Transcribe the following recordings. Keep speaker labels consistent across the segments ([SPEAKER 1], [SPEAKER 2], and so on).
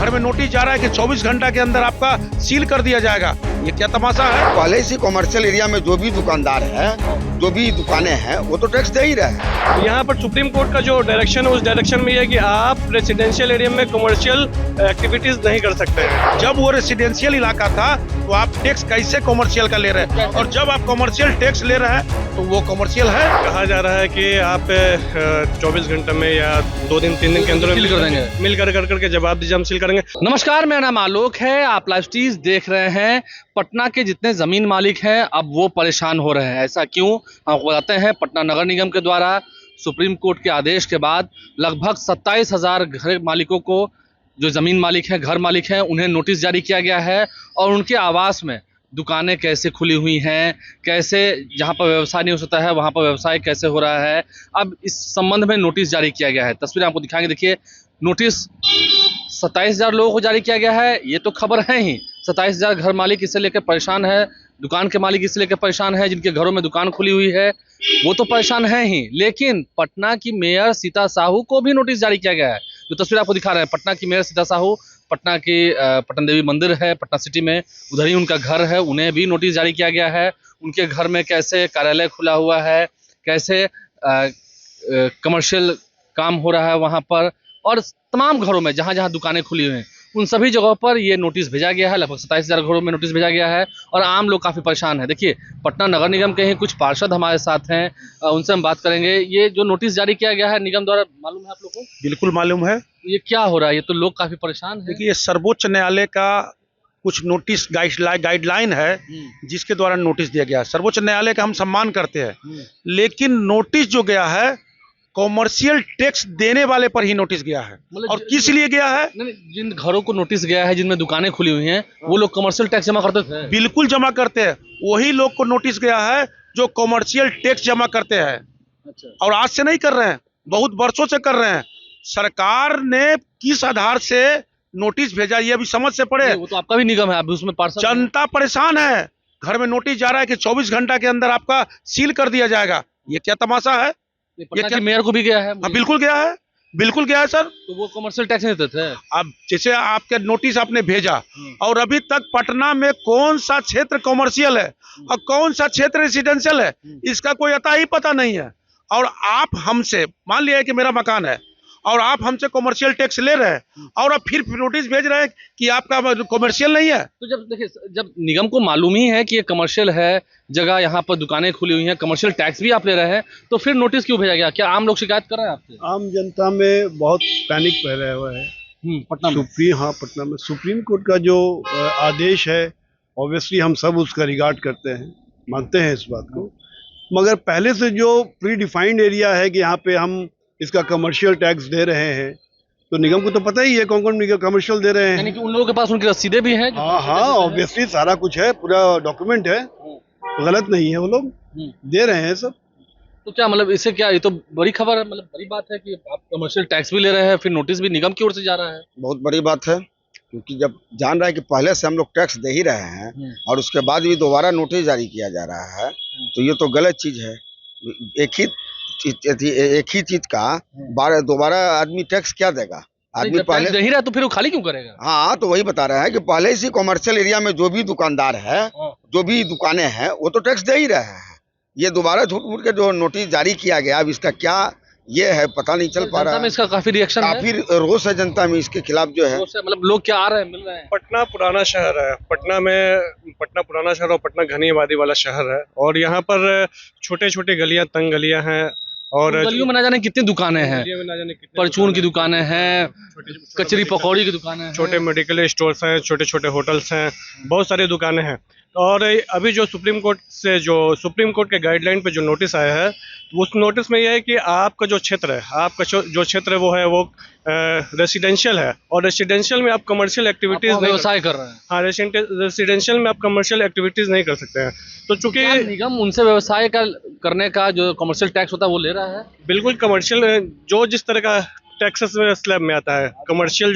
[SPEAKER 1] घर में नोटिस जा रहा है कि 24 घंटा के अंदर आपका सील कर दिया जाएगा। ये क्या तमाशा है?
[SPEAKER 2] पहले से कमर्शियल एरिया में जो भी दुकानदार है, जो भी दुकानें हैं, वो तो टैक्स दे ही रहे हैं।
[SPEAKER 3] यहाँ पर सुप्रीम कोर्ट का जो डायरेक्शन है, उस डायरेक्शन में ये है कि आप रेसिडेंशियल एरिया में कमर्शियल एक्टिविटीज नहीं कर सकते हैं।
[SPEAKER 1] जब वो रेसिडेंशियल इलाका था तो आप टैक्स कैसे कमर्शियल का ले रहे हैं, और जब आप कमर्शियल टैक्स ले रहे हैं तो वो कमर्शियल है।
[SPEAKER 3] कहा जा रहा है कि आप 24 घंटे में या 2 दिन 3 दिन के अंदर
[SPEAKER 4] सील कर देंगे,
[SPEAKER 3] मिलकर करके जवाब दीजिए, हम सील करेंगे।
[SPEAKER 4] नमस्कार, मेरा नाम आलोक है। आप लाइव स्टीज देख रहे हैं। पटना के जितने जमीन मालिक हैं अब वो परेशान हो रहे हैं। ऐसा क्यों, आपको बताते हैं। पटना नगर निगम के द्वारा सुप्रीम कोर्ट के आदेश के बाद लगभग 27,000 घर मालिकों को, जो जमीन मालिक हैं, घर मालिक हैं, उन्हें नोटिस जारी किया गया है। और उनके आवास में दुकानें कैसे खुली हुई हैं, कैसे जहां पर व्यवसाय नहीं हो सकता है वहां पर व्यवसाय कैसे हो रहा है, अब इस संबंध में नोटिस जारी किया गया है। तस्वीरें आपको दिखाएंगे। देखिए, नोटिस 27,000 लोगों को जारी किया गया है। ये तो खबर है ही। 27,000 घर मालिक इसे लेकर परेशान है, दुकान के मालिक इसे लेकर परेशान है, जिनके घरों में दुकान खुली हुई है वो तो परेशान है ही। लेकिन पटना की मेयर सीता साहू को भी नोटिस जारी किया गया है। जो तस्वीर आपको दिखा रहे हैं, पटना की मेयर सीता साहू, पटना की पटन देवी मंदिर है पटना सिटी में, उधर ही उनका घर है, उन्हें भी नोटिस जारी किया गया है। उनके घर में कैसे कार्यालय खुला हुआ है, कैसे कमर्शियल काम हो रहा है वहाँ पर, और तमाम घरों में जहाँ जहाँ दुकानें खुली हुई हैं उन सभी जगहों पर ये नोटिस भेजा गया है। लगभग 27,000 घरों में नोटिस भेजा गया है और आम लोग काफ़ी परेशान हैं। देखिए, पटना नगर निगम के ही कुछ पार्षद हमारे साथ हैं, उनसे हम बात करेंगे। ये जो नोटिस जारी किया गया है निगम द्वारा, मालूम है आप लोगों को?
[SPEAKER 1] बिल्कुल मालूम है।
[SPEAKER 4] ये क्या हो रहा है? ये तो लोग काफ़ी परेशान हैं।
[SPEAKER 1] देखिए, ये सर्वोच्च न्यायालय का कुछ नोटिस गाइडलाइन है जिसके द्वारा नोटिस दिया गया है। सर्वोच्च न्यायालय का हम सम्मान करते हैं, लेकिन नोटिस जो गया है कॉमर्शियल टैक्स देने वाले पर ही नोटिस गया है।
[SPEAKER 4] मतलब
[SPEAKER 1] और किस लिए गया है?
[SPEAKER 4] नहीं, जिन घरों को नोटिस गया है, जिनमें दुकानें खुली हुई हैं, वो लोग कमर्शियल टैक्स जमा करते थे।
[SPEAKER 1] बिल्कुल जमा करते हैं। वही लोग को नोटिस गया है जो कॉमर्शियल टैक्स जमा करते हैं।
[SPEAKER 4] अच्छा।
[SPEAKER 1] और आज से नहीं कर रहे हैं, बहुत वर्षों से कर रहे हैं। सरकार ने किस आधार से नोटिस भेजा ये अभी समझ से पड़े।
[SPEAKER 4] वो तो आपका भी निगम है, आप भी उसमें पार्षद हैं।
[SPEAKER 1] जनता परेशान है। घर में नोटिस जा रहा है कि 24 घंटा के अंदर आपका सील कर दिया जाएगा। ये क्या तमाशा है?
[SPEAKER 4] पटना के मेयर को भी गया है।
[SPEAKER 1] हाँ, बिल्कुल गया है, बिल्कुल गया है सर।
[SPEAKER 4] तो वो कमर्शियल टैक्स नहीं देते थे।
[SPEAKER 1] अब जैसे आपके नोटिस आपने भेजा और अभी तक पटना में कौन सा क्षेत्र कॉमर्शियल है और कौन सा क्षेत्र रेसिडेंशियल है, इसका कोई अता ही पता नहीं है। और आप हमसे, मान लिया कि मेरा मकान है और आप हमसे कॉमर्शियल टैक्स ले रहे हैं और अब फिर नोटिस भेज रहे हैं कि आपका कॉमर्शियल नहीं है।
[SPEAKER 4] तो जब देखिए, जब निगम को मालूम ही है कि ये कमर्शियल है जगह, यहाँ पर दुकानें खुली हुई हैं, कमर्शियल टैक्स भी आप ले रहे हैं, तो फिर नोटिस क्यों भेजा गया? क्या आम लोग शिकायत कर रहे हैं आपसे?
[SPEAKER 5] आम जनता में बहुत पैनिक फैला हुआ है।
[SPEAKER 4] पटना में
[SPEAKER 5] पटना में सुप्रीम कोर्ट का जो आदेश है, ऑब्वियसली हम सब उसका रिगार्ड करते हैं, मानते हैं इस बात को। मगर पहले से जो प्री डिफाइंड एरिया है कि यहाँ पे हम इसका कमर्शियल टैक्स दे रहे हैं, तो निगम को तो पता ही है कौन कौन कमर्शियल दे रहे हैं।
[SPEAKER 4] यानी कि उन लोगों के पास उनकी रसीदें भी हैं।
[SPEAKER 5] हाँ, ऑब्वियसली सारा कुछ है, पूरा डॉक्यूमेंट है, गलत नहीं है, वो लोग दे रहे हैं सब।
[SPEAKER 4] तो क्या मतलब इससे क्या, ये तो बड़ी खबर है, मतलब बड़ी बात है कि आप कमर्शियल टैक्स भी ले रहे हैं, फिर नोटिस भी निगम की ओर से जा रहा है।
[SPEAKER 2] बहुत बड़ी बात है, क्योंकि जब जान रहा है कि पहले से हम लोग टैक्स दे ही रहे हैं और उसके बाद भी दोबारा नोटिस जारी किया जा रहा है, तो ये तो गलत चीज है। एक ही चीज का दोबारा आदमी टैक्स क्या देगा? आदमी पहले
[SPEAKER 4] दे ही रहा है तो फिर वो खाली क्यों करेगा?
[SPEAKER 2] हाँ, तो वही बता रहा है कि पहले से कमर्शियल एरिया में जो भी दुकानदार है, जो भी दुकानें हैं, वो तो टैक्स दे ही रहे हैं। ये दोबारा झूठ मूठ के जो नोटिस जारी किया गया, अब इसका क्या ये है पता नहीं चल पा रहा है।
[SPEAKER 4] इसका काफी रिएक्शन है,
[SPEAKER 2] काफी रोष है जनता में इसके खिलाफ जो है।
[SPEAKER 4] मतलब लोग क्या आ रहे हैं, मिल रहे हैं।
[SPEAKER 3] पटना पुराना शहर है। पटना पुराना शहर और पटना घनी आबादी वाला शहर है, और यहाँ पर छोटे छोटे गलियां, तंग गलियां हैं, और
[SPEAKER 4] गलियों में ना जाने कितनी दुकानें हैं।
[SPEAKER 3] गलियों में ना जाने कितने
[SPEAKER 4] परचून की दुकानें हैं, कचरी पकौड़ी की दुकानें हैं,
[SPEAKER 3] छोटे मेडिकल स्टोर्स हैं, छोटे छोटे होटल्स हैं, बहुत सारी दुकानें हैं। और अभी जो सुप्रीम कोर्ट के गाइडलाइन पे जो नोटिस आया है, उस नोटिस में यह है कि आपका जो क्षेत्र है, आपका जो क्षेत्र है वो रेसिडेंशियल है, और रेसिडेंशियल में आप कमर्शियल एक्टिविटीज
[SPEAKER 4] व्यवसाय कर रहे हैं।
[SPEAKER 3] हाँ, रेसिडेंशियल में आप कमर्शियल एक्टिविटीज नहीं कर सकते हैं। तो चूंकि
[SPEAKER 4] निगम उनसे व्यवसाय का करने का जो कमर्शियल टैक्स होता है वो ले रहा है।
[SPEAKER 3] बिल्कुल कमर्शियल जो जिस तरह का टैक्सेस स्लैब में आता है। कमर्शियल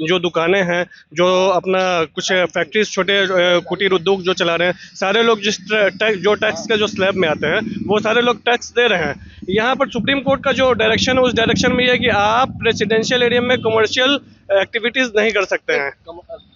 [SPEAKER 3] जो दुकानें हैं, जो अपना कुछ फैक्ट्रीज, छोटे कुटीर उद्योग जो चला रहे हैं, सारे लोग जो टैक्स के जो स्लैब में आते हैं वो सारे लोग टैक्स दे रहे हैं। यहाँ पर सुप्रीम कोर्ट का जो डायरेक्शन है उस डायरेक्शन में ये है कि आप रेसिडेंशियल एरिया में कमर्शियल एक्टिविटीज नहीं कर सकते हैं।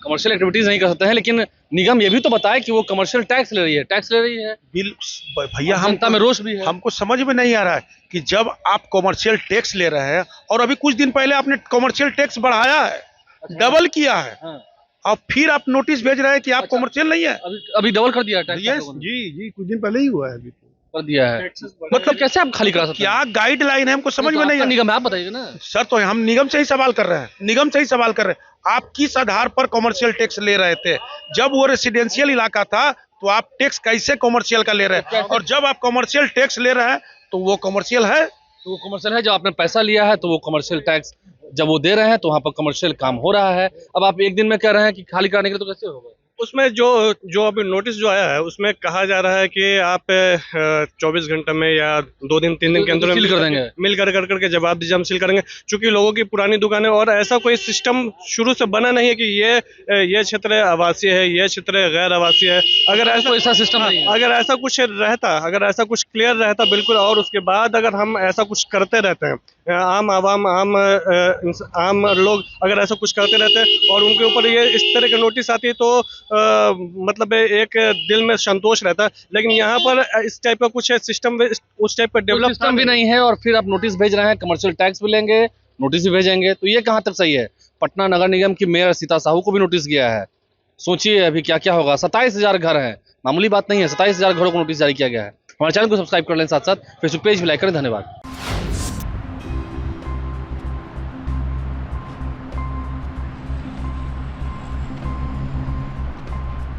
[SPEAKER 4] कमर्शियल एक्टिविटीज नहीं कर सकते हैं, लेकिन निगम ये भी तो बताए कि वो कमर्शियल टैक्स ले रही है।
[SPEAKER 1] बिल भैया
[SPEAKER 4] जनता में रोष भी है।
[SPEAKER 1] हमको समझ में नहीं आ रहा है कि जब आप कमर्शियल टैक्स ले रहे हैं और अभी कुछ दिन पहले आपने कमर्शियल टैक्स बढ़ाया है, डबल किया है,
[SPEAKER 4] हाँ।
[SPEAKER 1] और फिर आप नोटिस भेज रहे हैं कि आप कमर्शियल नहीं है।
[SPEAKER 4] अभी डबल कर दिया टैक्स।
[SPEAKER 1] Yes,
[SPEAKER 5] जी कुछ दिन पहले ही हुआ है अभी।
[SPEAKER 4] कर दिया है, मतलब कैसे आप खाली करा सकते हैं?
[SPEAKER 1] क्या गाइडलाइन है हमको समझ में नहीं
[SPEAKER 4] आपका
[SPEAKER 1] आ रहा।
[SPEAKER 4] निगम है, आप बताइए ना।
[SPEAKER 1] सर तो हम निगम से ही सवाल कर रहे हैं, आप किस आधार पर कमर्शियल टैक्स ले रहे थे? जब वो रेसिडेंशियल इलाका था तो आप टैक्स कैसे कमर्शियल का ले रहे हैं, और जब आप कमर्शियल टैक्स ले रहे हैं तो वो कमर्शियल है?
[SPEAKER 4] तो वो कमर्शियल है। जब आपने पैसा लिया है तो वो कमर्शियल टैक्स जब वो दे रहे हैं तो वहाँ पर कमर्शियल काम हो रहा है। अब आप एक दिन में कह रहे हैं कि खाली कराने के लिए, तो कैसे होगा?
[SPEAKER 3] उसमें जो अभी नोटिस जो आया है उसमें कहा जा रहा है कि आप 24 घंटे में या 2 दिन 3 दिन के अंदर
[SPEAKER 4] सील कर देंगे,
[SPEAKER 3] मिल करके जवाब दीजिए, हम सील करेंगे। चूंकि लोगों की पुरानी दुकानें, और ऐसा कोई सिस्टम शुरू से बना नहीं है कि ये क्षेत्र आवासीय है, ये क्षेत्र गैर आवासीय है। अगर
[SPEAKER 4] ऐसा सिस्टम नहीं है।
[SPEAKER 3] अगर ऐसा कुछ रहता, अगर ऐसा कुछ क्लियर रहता बिल्कुल, और उसके बाद अगर हम ऐसा कुछ करते रहते हैं, आम लोग अगर ऐसा कुछ करते रहते हैं और उनके ऊपर ये इस तरह की नोटिस आती है तो मतलब एक दिल में संतोष रहता है। लेकिन यहाँ पर इस टाइप का कुछ सिस्टम, उस टाइप का डेवलप
[SPEAKER 4] सिस्टम भी नहीं है, और फिर आप नोटिस भेज रहे हैं, कमर्शियल टैक्स भी लेंगे, नोटिस भी भेजेंगे, तो ये कहाँ तक सही है? पटना नगर निगम की मेयर सीता साहू को भी नोटिस गया है। सोचिए अभी क्या क्या होगा। 27,000 घर हैं, मामूली बात नहीं है। 27,000 घरों को नोटिस जारी किया गया है। हमारे चैनल को सब्सक्राइब कर लें, साथ साथ फेसबुक पेज भी लाइक करें। धन्यवाद।